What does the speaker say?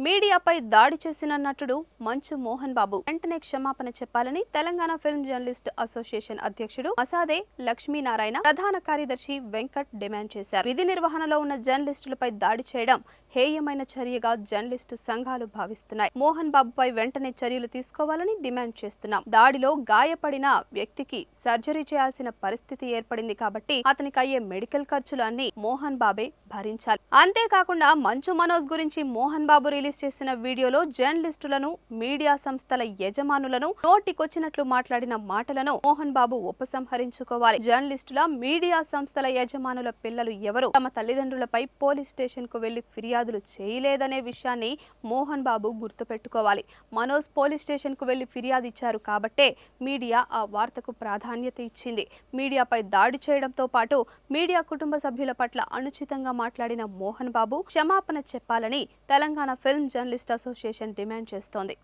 మీడియాపై దాడి చేసిన నటుడు మంచు మోహన్ బాబు వెంటనే క్షమాపణ చెప్పాలని తెలంగాణ ఫిల్మ్ జర్నలిస్ట్ అసోసియేషన్ అధ్యక్షుడు మసాదే లక్ష్మీనారాయణ ప్రధాన కార్యదర్శి వెంకట్ డిమాండ్ చేశారు. విధి నిర్వహణలో ఉన్న జర్నలిస్టులపై దాడి చేయడం హేయమైన చర్యగా జర్నలిస్టు సంఘాలు భావిస్తున్నాయి. మోహన్ బాబుపై వెంటనే చర్యలు తీసుకోవాలని డిమాండ్ చేస్తున్నాం. దాడిలో గాయపడిన వ్యక్తికి సర్జరీ చేయాల్సిన పరిస్థితి ఏర్పడింది కాబట్టి అతనికి అయ్యే మెడికల్ ఖర్చులు అన్ని మోహన్ బాబే భరించాలి. అంతేకాకుండా మంచు మనోజ్ గురించి మోహన్ బాబు రిలీజ్ చేసిన వీడియోలో జర్నలిస్టులను, మీడియా సంస్థల యజమానులను నోటికొచ్చినట్లు మాట్లాడిన మాటలను మోహన్ బాబు ఉపసంహరించుకోవాలి. జర్నలిస్టుల, మీడియా సంస్థల యజమానుల పిల్లలు ఎవరు తమ తల్లిదండ్రులపై పోలీస్ స్టేషన్ కు వెళ్లి ఫిర్యాదులు చేయలేదనే విషయాన్ని మోహన్ బాబు గుర్తుపెట్టుకోవాలి. మనోజ్ పోలీస్ స్టేషన్ కు వెళ్లి ఫిర్యాదు ఇచ్చారు కాబట్టే మీడియా ఆ వార్తకు ప్రాధాన్యత ఇచ్చింది. మీడియాపై దాడి చేయడంతో పాటు మీడియా కుటుంబ సభ్యుల పట్ల అనుచితంగా మాట్లాడిన మోహన్ బాబు క్షమాపణ చెప్పాలని Telangana film journalist association demand చేస్తోంది.